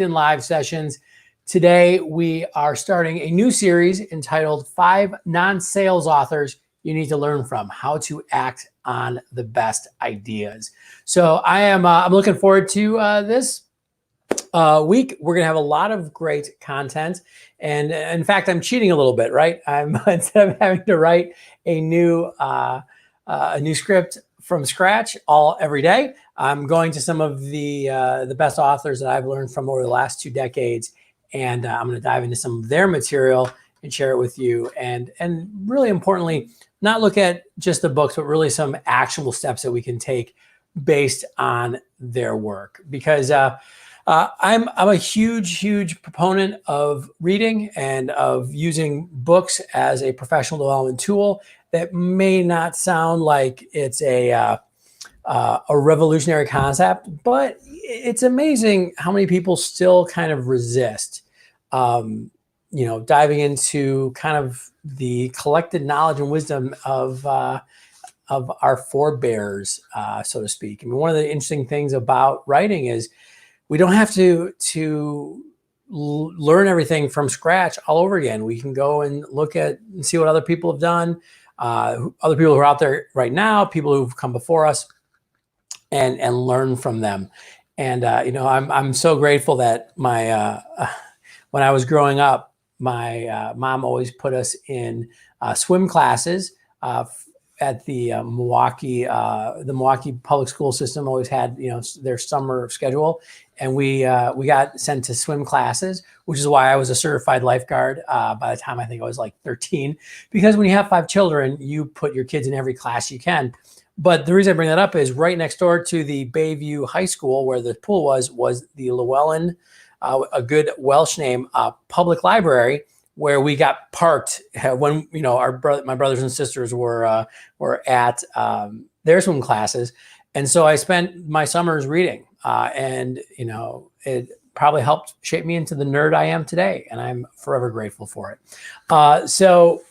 in live sessions. Today, we are starting a new series entitled 5 Non-Sales Authors You Need to Learn From, How to Act on the Best Ideas. So I'm looking forward to this week. We're going to have a lot of great content. And in fact, I'm cheating a little bit, right? Instead of having to write a new script from scratch every day, I'm going to some of the best authors that I've learned from over the last 2 decades. And I'm going to dive into some of their material and share it with you. And really importantly, not look at just the books, but really some actionable steps that we can take based on their work. Because I'm a huge proponent of reading and of using books as a professional development tool. That may not sound like it's a revolutionary concept, but it's amazing how many people still kind of resist, diving into kind of the collected knowledge and wisdom of our forebears, so to speak. I mean, one of the interesting things about writing is we don't have to learn everything from scratch all over again. We can go and look at and see what other people have done, other people who are out there right now, people who've come before us, and learn from them. And I'm so grateful that my when I was growing up, my mom always put us in swim classes at the Milwaukee public school system. Always had their summer schedule, and we got sent to swim classes, which is why I was a certified lifeguard by the time I think I was like 13. Because when you have 5 children, you put your kids in every class you can. But the reason I bring that up is right next door to the Bayview High School, where the pool was the Llewellyn, a good Welsh name, public library, where we got parked when my brothers and sisters were at their swim classes. And so I spent my summers reading, and it probably helped shape me into the nerd I am today, and I'm forever grateful for it. So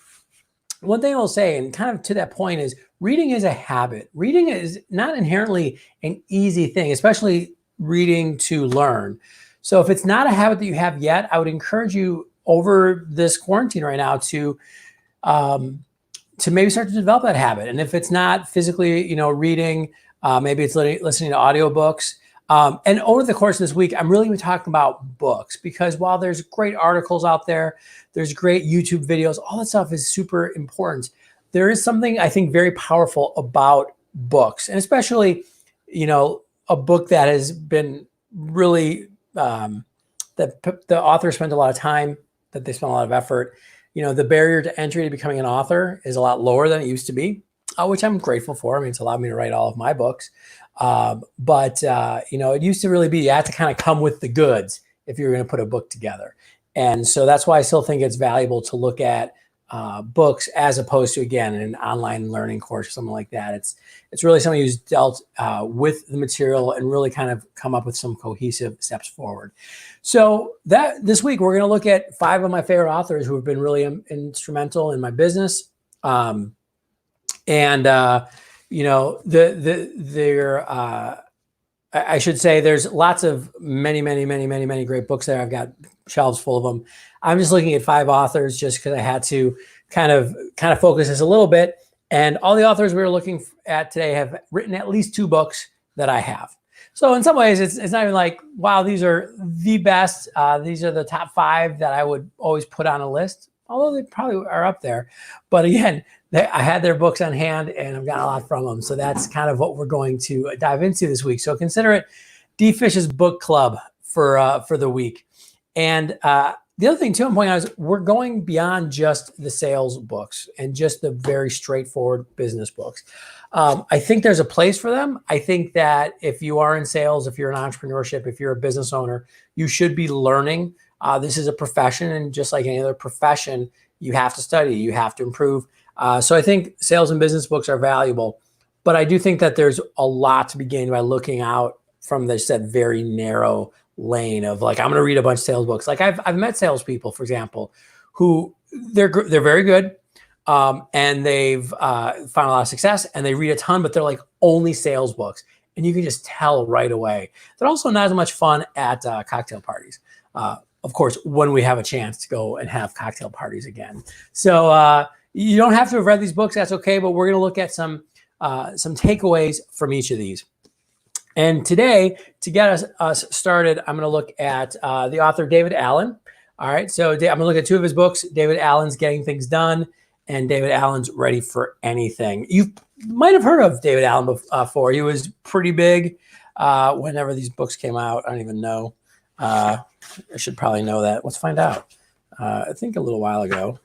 one thing I'll say, and kind of to that point, is reading is a habit. Reading is not inherently an easy thing, especially reading to learn. So if it's not a habit that you have yet, I would encourage you over this quarantine right now to maybe start to develop that habit. And if it's not physically, reading, maybe it's listening to audiobooks. And over the course of this week, I'm really going to be talking about books, because while there's great articles out there, there's great YouTube videos, all that stuff is super important. There is something I think very powerful about books, and especially, a book that has been really, that the author spent a lot of time, that they spent a lot of effort. The barrier to entry to becoming an author is a lot lower than it used to be, which I'm grateful for. I mean, it's allowed me to write all of my books. But it used to really be, you had to kind of come with the goods if you were going to put a book together. And so that's why I still think it's valuable to look at books as opposed to, again, an online learning course or something like that. It's really somebody who's dealt with the material and really kind of come up with some cohesive steps forward. So this week, we're going to look at 5 of my favorite authors who have been really instrumental in my business. I should say there's lots of many great books there. I've got shelves full of them. I'm just looking at 5 authors just because I had to kind of focus this a little bit. And all the authors we were looking at today have written at least 2 books that I have. So in some ways, it's not even like, wow, these are the best. These are the top 5 that I would always put on a list, although they probably are up there. But again, I had their books on hand, and I've got a lot from them. So that's kind of what we're going to dive into this week. So consider it D Fish's book club for the week. And the other thing too I'm pointing out is we're going beyond just the sales books and just the very straightforward business books. I think there's a place for them. I think that if you are in sales, if you're in entrepreneurship, if you're a business owner, you should be learning. This is a profession, and just like any other profession, you have to study, you have to improve. So I think sales and business books are valuable, but I do think that there's a lot to be gained by looking out from that very narrow lane of like, I'm going to read a bunch of sales books. Like I've met salespeople, for example, who they're very good. And they've found a lot of success, and they read a ton, but they're like only sales books. and you can just tell right away. They're also not as much fun at cocktail parties. Of course, when we have a chance to go and have cocktail parties again. So you don't have to have read these books. That's okay. But we're going to look at some takeaways from each of these. And today, to get us started, I'm going to look at the author, David Allen. All right. So I'm going to look at two of his books. David Allen's Getting Things Done and David Allen's Ready for Anything. You might have heard of David Allen before. He was pretty big whenever these books came out. I don't even know. I should probably know that. Let's find out. I think a little while ago.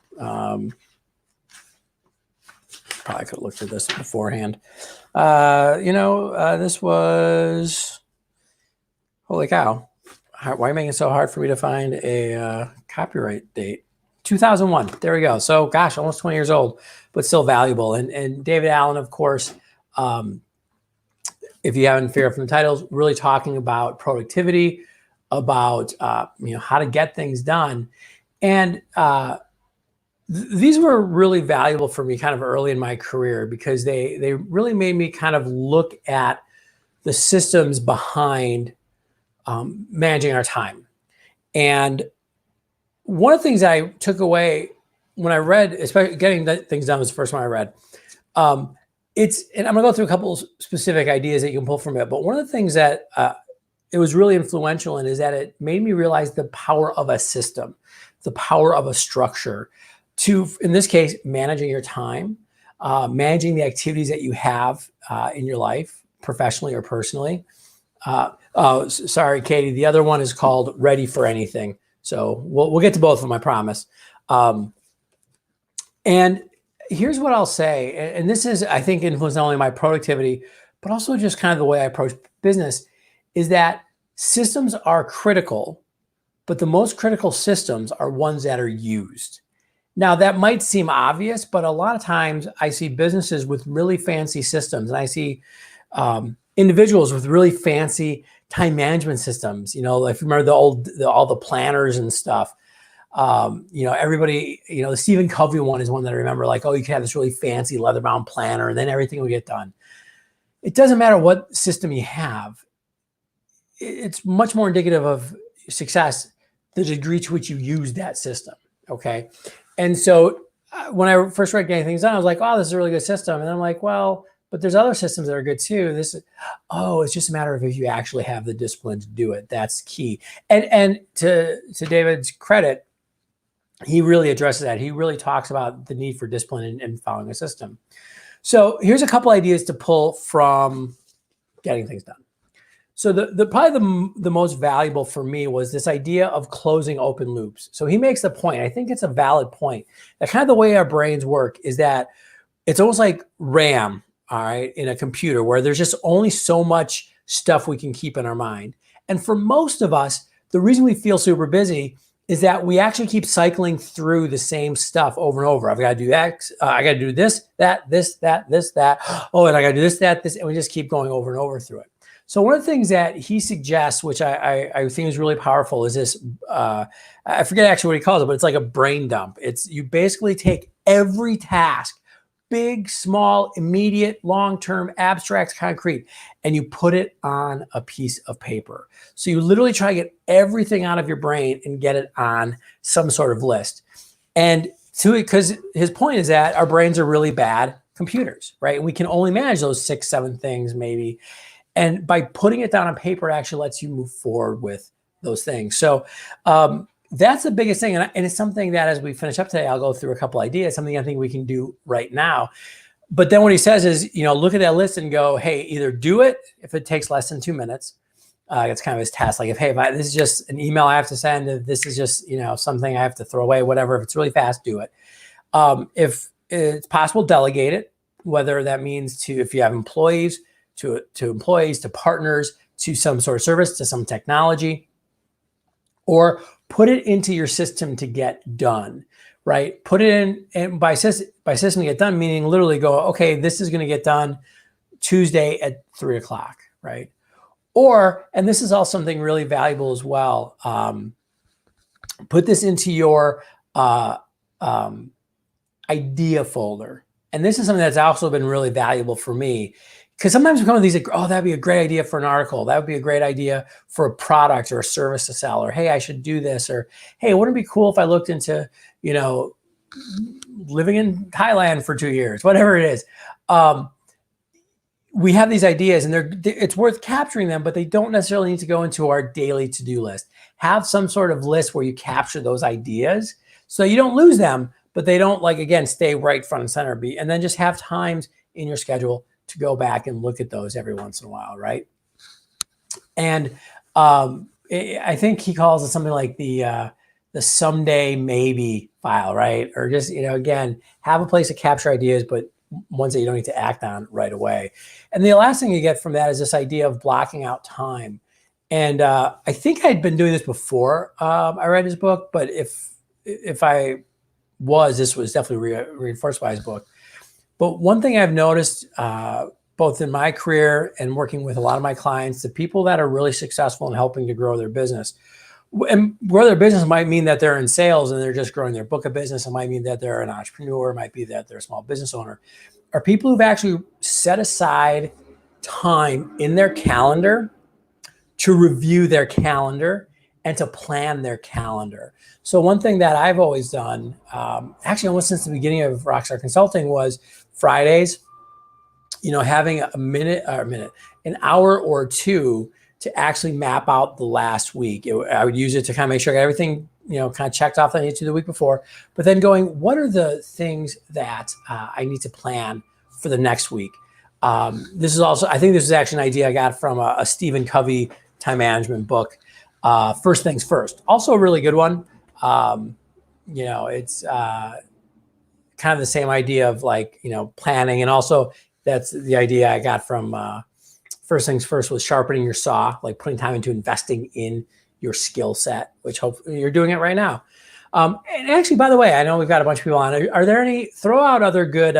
Probably could have looked at this beforehand. This was, holy cow. Why are you making it so hard for me to find a copyright date? 2001. There we go. So, gosh, almost 20 years old, but still valuable. And David Allen, of course, if you haven't figured out from the titles, really talking about productivity, about how to get things done. And these were really valuable for me kind of early in my career because they really made me kind of look at the systems behind managing our time. And one of the things I took away when I read, especially Getting Things Done was the first one I read. And I'm gonna go through a couple of specific ideas that you can pull from it. But one of the things that it was really influential in is that it made me realize the power of a system, the power of a structure to, in this case, managing your time, managing the activities that you have in your life, professionally or personally. Oh, sorry, Katie. The other one is called Ready for Anything. So we'll get to both of them, I promise. And here's what I'll say, and this is, I think, influenced not only my productivity, but also just kind of the way I approach business, is that systems are critical, but the most critical systems are ones that are used. Now, that might seem obvious, but a lot of times I see businesses with really fancy systems, and I see individuals with really fancy time management systems. If you remember all the planners and stuff, everybody, the Stephen Covey one is one that I remember, like, oh, you can have this really fancy leather-bound planner and then everything will get done. It doesn't matter what system you have. It's much more indicative of success, the degree to which you use that system. Okay. And so when I first read Getting Things Done, I was like, oh, this is a really good system. And I'm like, well, but there's other systems that are good too. It's just a matter of if you actually have the discipline to do it. That's key. And to David's credit, he really addresses that. He really talks about the need for discipline and following a system. So here's a couple ideas to pull from Getting Things Done. So probably the most valuable for me was this idea of closing open loops. So he makes the point, I think it's a valid point, that kind of the way our brains work is that it's almost like RAM, all right, in a computer where there's just only so much stuff we can keep in our mind. And for most of us, the reason we feel super busy is that we actually keep cycling through the same stuff over and over. I've got to do X, I got to do this, that, this, that, this, that. Oh, and I got to do this, that, this, and we just keep going over and over through it. So one of the things that he suggests, which I think is really powerful, is this, I forget actually what he calls it, but it's like a brain dump. It's you basically take every task, big, small, immediate, long-term, abstract, concrete, and you put it on a piece of paper. So you literally try to get everything out of your brain and get it on some sort of list. And because his point is that our brains are really bad computers, right? And we can only manage those 6, 7 things maybe. And by putting it down on paper, it actually lets you move forward with those things. So that's the biggest thing. And it's something that as we finish up today, I'll go through a couple ideas, something I think we can do right now. But then what he says is, look at that list and go, hey, either do it if it takes less than 2 minits. It's kind of his task. Like, if this is just an email I have to send, if this is just, something I have to throw away, whatever, if it's really fast, do it. If it's possible, delegate it, whether that means if you have employees, to employees, to partners, to some sort of service, to some technology, or put it into your system to get done, right? Put it in, and by system to get done, meaning literally go, okay, this is going to get done Tuesday at 3 o'clock, right? Or, and this is also something really valuable as well, put this into your idea folder. And this is something that's also been really valuable for me. because sometimes we come with these like, oh, that'd be a great idea for an article. That would be a great idea for a product or a service to sell, or hey, I should do this, or hey, wouldn't it be cool if I looked into, living in Thailand for 2 years, whatever it is. We have these ideas, and it's worth capturing them, but they don't necessarily need to go into our daily to-do list. Have some sort of list where you capture those ideas so you don't lose them, but they don't, like, again, stay right front and center. And then just have times in your schedule to go back and look at those every once in a while, right? And I think he calls it something like the someday maybe file, right? Or just, again, have a place to capture ideas, but ones that you don't need to act on right away. And the last thing you get from that is this idea of blocking out time. And I think I'd been doing this before I read his book, but if I this was definitely reinforced by his book. But one thing I've noticed both in my career and working with a lot of my clients, the people that are really successful in helping to grow their business, and grow their business might mean that they're in sales and they're just growing their book of business. It might mean that they're an entrepreneur. It might be that they're a small business owner. Are people who've actually set aside time in their calendar to review their calendar and to plan their calendar. So one thing that I've always done, actually almost since the beginning of Rockstar Consulting, was Fridays, having an hour or two to actually map out the last week. I would use it to kind of make sure I got everything, kind of checked off that I need to do the week before, but then going, what are the things that I need to plan for the next week? I think this is actually an idea I got from a Stephen Covey time management book. First Things First, also a really good one. It's kind of the same idea of planning. And also that's the idea I got from First Things First was sharpening your saw, like putting time into investing in your skill set, which hopefully you're doing it right now. And actually, by the way, I know we've got a bunch of people on. Are there any, throw out other good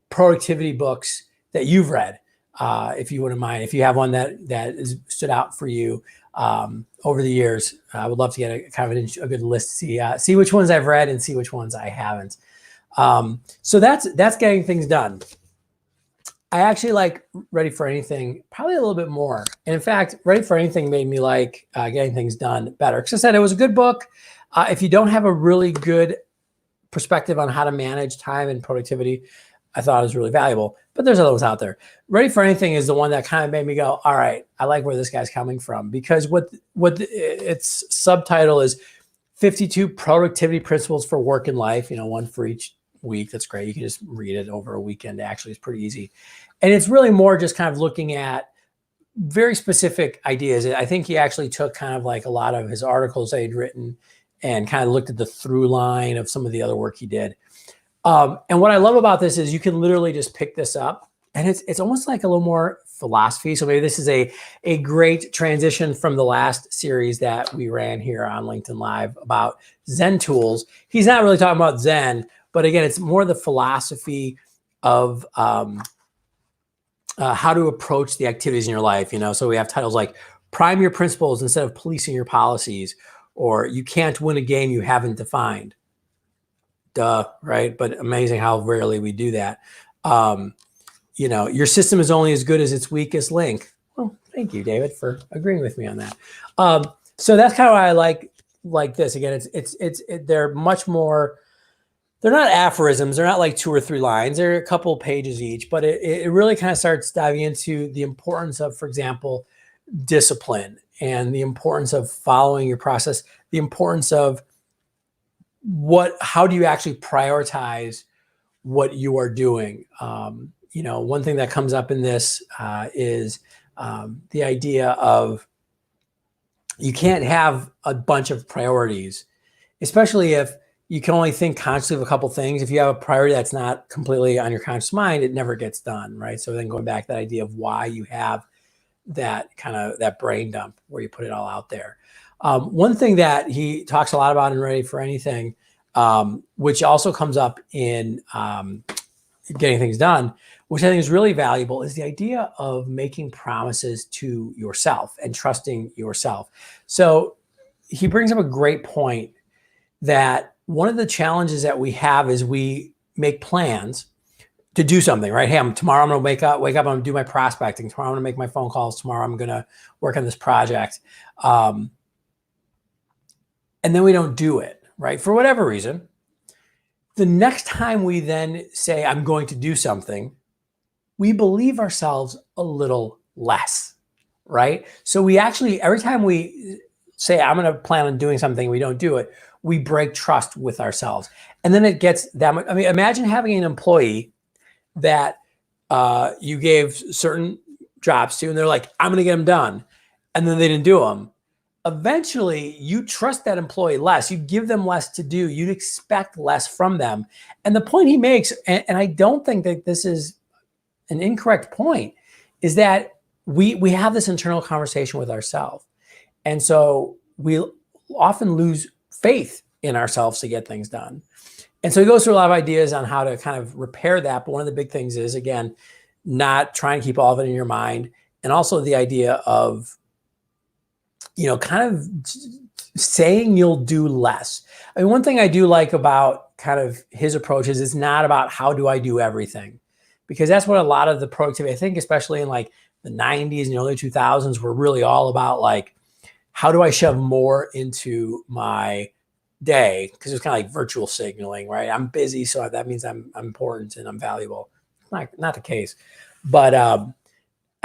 productivity books that you've read, if you wouldn't mind, if you have one that has stood out for you over the years. I would love to get a good list to see which ones I've read and see which ones I haven't. So that's getting things done. I actually like Ready for Anything probably a little bit more. And in fact, Ready for Anything made me like getting things done better. Because I said it was a good book. If you don't have a really good perspective on how to manage time and productivity, I thought it was really valuable. But there's other ones out there. Ready for Anything is the one that kind of made me go, all right, I like where this guy's coming from. Because what its subtitle is 52 Productivity Principles for Work and Life, one for each week. That's great. You can just read it over a weekend. Actually, it's pretty easy. And it's really more just kind of looking at very specific ideas. I think he actually took kind of like a lot of his articles that he'd written and kind of looked at the through line of some of the other work he did. And what I love about this is you can literally just pick this up, and it's almost like a little more philosophy. So maybe this is a great transition from the last series that we ran here on LinkedIn Live about Zen tools. He's not really talking about Zen, but again, it's more the philosophy of how to approach the activities in your life. So we have titles like Prime Your Principles Instead of Policing Your Policies, or You Can't Win a Game You Haven't Defined. Duh, right? But amazing how rarely we do that. Your system is only as good as its weakest link. Well, thank you, David, for agreeing with me on that. So that's kind of why I like this. Again, they're much more. They're not aphorisms. They're not like 2 or 3 lines. They're a couple pages each, but it really kind of starts diving into the importance of, for example, discipline and the importance of following your process, the importance of how do you actually prioritize what you are doing? One thing that comes up in this is the idea of you can't have a bunch of priorities, especially if you can only think consciously of a couple things. If you have a priority that's not completely on your conscious mind, it never gets done, right? So then going back to that idea of why you have that kind of that brain dump where you put it all out there. One thing that he talks a lot about in Ready for Anything, which also comes up in Getting Things Done, which I think is really valuable, is the idea of making promises to yourself and trusting yourself. So he brings up a great point that one of the challenges that we have is we make plans to do something, right? Hey, tomorrow I'm going to wake up, I'm going to do my prospecting. Tomorrow I'm going to make my phone calls. Tomorrow I'm going to work on this project. And then we don't do it, right? For whatever reason. The next time we then say, I'm going to do something, we believe ourselves a little less, right? So we actually, every time we say, I'm going to plan on doing something, we don't do it, we break trust with ourselves. And then it gets that much. I mean, imagine having an employee that you gave certain jobs to, and they're like, I'm going to get them done. And then they didn't do them. Eventually, you trust that employee less. You give them less to do. You'd expect less from them. And the point he makes, and I don't think that this is an incorrect point, is that we have this internal conversation with ourselves. And so we often lose faith in ourselves to get things done. And so he goes through a lot of ideas on how to kind of repair that. But one of the big things is, again, not trying to keep all of it in your mind. And also the idea of, kind of saying you'll do less. I mean, one thing I do like about kind of his approach is it's not about how do I do everything, because that's what a lot of the productivity, I think, especially in like the 90s and the early 2000s, were really all about, like, how do I shove more into my day? Because it's kind of like virtual signaling, right? I'm busy, so that means I'm important and I'm valuable. Not the case, but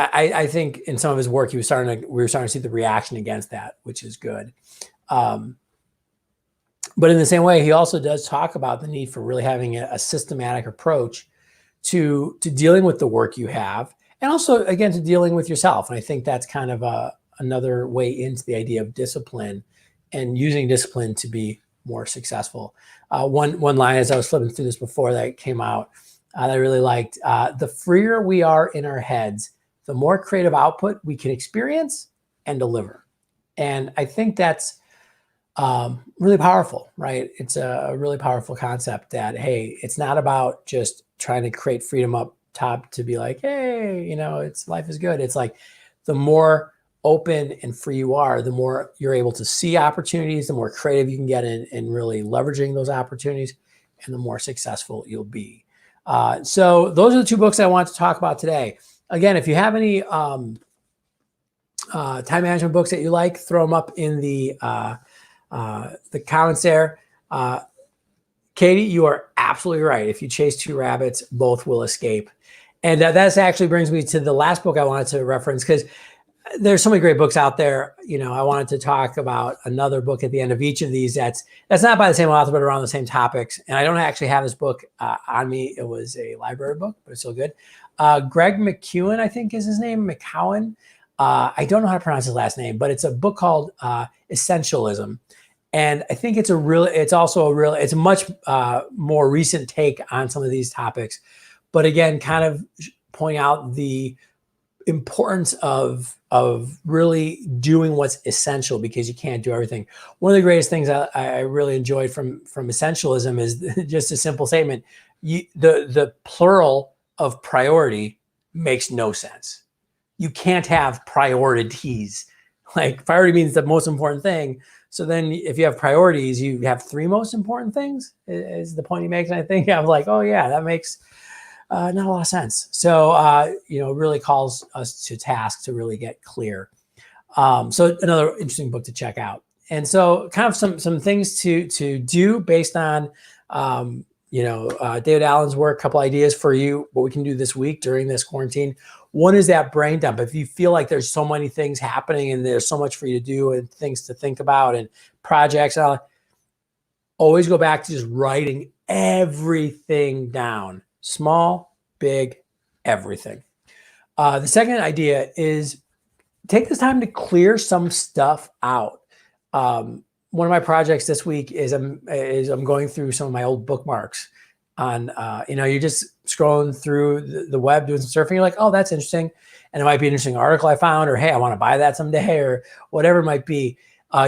I think in some of his work, we were starting to see the reaction against that, which is good. But in the same way, he also does talk about the need for really having a systematic approach to dealing with the work you have, and also, again, to dealing with yourself. And I think that's kind of another way into the idea of discipline and using discipline to be more successful. One line, as I was flipping through this before that came out, that I really liked, the freer we are in our heads, the more creative output we can experience and deliver. And I think that's really powerful, right? It's a really powerful concept that, hey, it's not about just trying to create freedom up top to be like, hey, life is good. It's like the more open and free you are, the more you're able to see opportunities, the more creative you can get in really leveraging those opportunities, and the more successful you'll be. So those are the two books I want to talk about today. Again, if you have any time management books that you like, throw them up in the comments there. Katie, you are absolutely right. If you chase two rabbits, both will escape. And that actually brings me to the last book I wanted to reference, because there's so many great books out there. I wanted to talk about another book at the end of each of these that's not by the same author, but around the same topics. And I don't actually have this book on me. It was a library book, but it's still good. Greg McKeown, I think is his name, McCowan. I don't know how to pronounce his last name, but it's a book called Essentialism. And I think it's a much more recent take on some of these topics. But again, kind of pointing out the importance of really doing what's essential, because you can't do everything. One of the greatest things I really enjoyed from essentialism is just a simple statement. The plural of priority makes no sense. You can't have priorities. Like, priority means the most important thing. So then if you have priorities, you have three most important things, is the point he makes. And I think I'm like, oh yeah, that makes not a lot of sense. So, it really calls us to task to really get clear. So another interesting book to check out. And so kind of some things to do based on, David Allen's work, a couple ideas for you, what we can do this week during this quarantine. One is that brain dump. If you feel like there's so many things happening and there's so much for you to do and things to think about and projects, always go back to just writing everything down. Small, big, everything. The second idea is take this time to clear some stuff out. One of my projects this week is I'm going through some of my old bookmarks on, you're just scrolling through the web, doing some surfing. You're like, oh, that's interesting. And it might be an interesting article I found, or, hey, I want to buy that someday, or whatever it might be.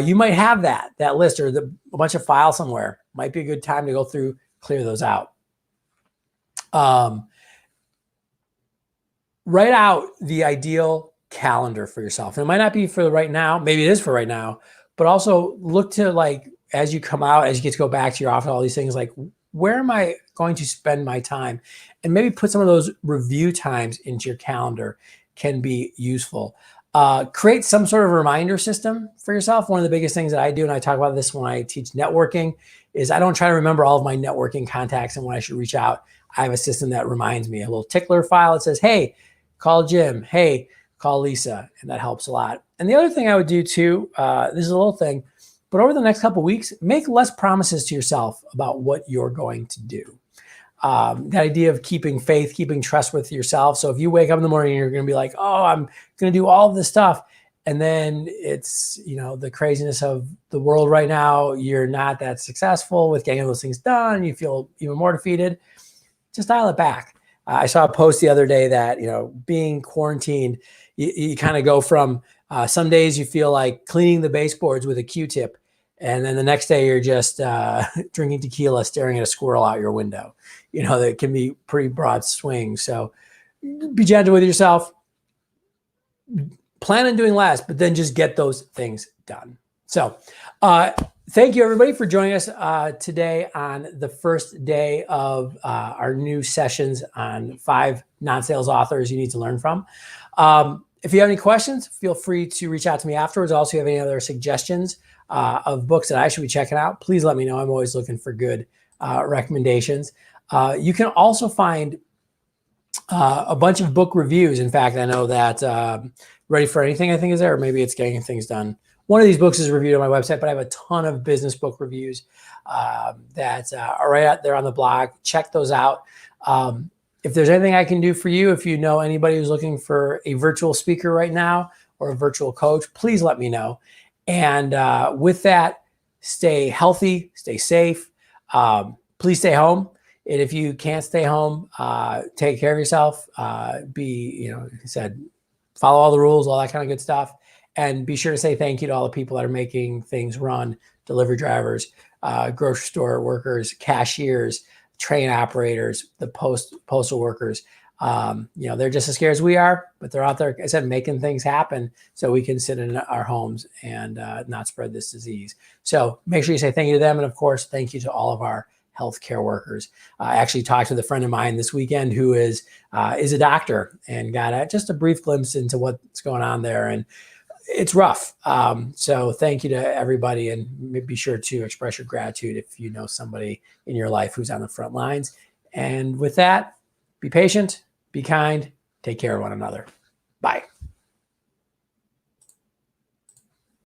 You might have that list or a bunch of files somewhere. Might be a good time to go through, clear those out. Write out the ideal calendar for yourself. And it might not be for right now. Maybe it is for right now, but also look to, like, as you come out, as you get to go back to your office, all these things, like, where am I going to spend my time? And maybe put some of those review times into your calendar can be useful. Create some sort of reminder system for yourself. One of the biggest things that I do, and I talk about this when I teach networking, is I don't try to remember all of my networking contacts and when I should reach out. I have a system that reminds me, a little tickler file that says, hey, call Jim. Hey, call Lisa. And that helps a lot. And the other thing I would do too, this is a little thing, but over the next couple of weeks, make less promises to yourself about what you're going to do. That idea of keeping faith, keeping trust with yourself. So if you wake up in the morning and you're going to be like, oh, I'm going to do all of this stuff, and then it's, the craziness of the world right now, you're not that successful with getting those things done, you feel even more defeated, just dial it back. I saw a post the other day that, being quarantined, you kind of go from some days you feel like cleaning the baseboards with a Q-tip, and then the next day you're just drinking tequila, staring at a squirrel out your window. That can be pretty broad swings. So be gentle with yourself. Plan on doing less, but then just get those things done. So thank you, everybody, for joining us today on the first day of our new sessions on 5 non-sales authors you need to learn from. If you have any questions, feel free to reach out to me afterwards. Also, if you have any other suggestions of books that I should be checking out, please let me know. I'm always looking for good recommendations. You can also find a bunch of book reviews. In fact, I know that Ready for Anything, I think, is there, or maybe it's Getting Things Done. One of these books is reviewed on my website, but I have a ton of business book reviews that are right out there on the blog. Check those out. If there's anything I can do for you, if you know anybody who's looking for a virtual speaker right now or a virtual coach, please let me know. And with that, stay healthy, stay safe. Please stay home. And if you can't stay home, take care of yourself. Like I said, follow all the rules, all that kind of good stuff. And be sure to say thank you to all the people that are making things run: delivery drivers, grocery store workers, cashiers, train operators, the postal workers. They're just as scared as we are, but they're out there, like I said, making things happen so we can sit in our homes and not spread this disease. So make sure you say thank you to them. And of course, thank you to all of our healthcare workers. I actually talked with a friend of mine this weekend who is a doctor and got just a brief glimpse into what's going on there. And it's rough. So thank you to everybody, and be sure to express your gratitude if you know somebody in your life who's on the front lines. And with that, be patient, be kind, take care of one another. Bye.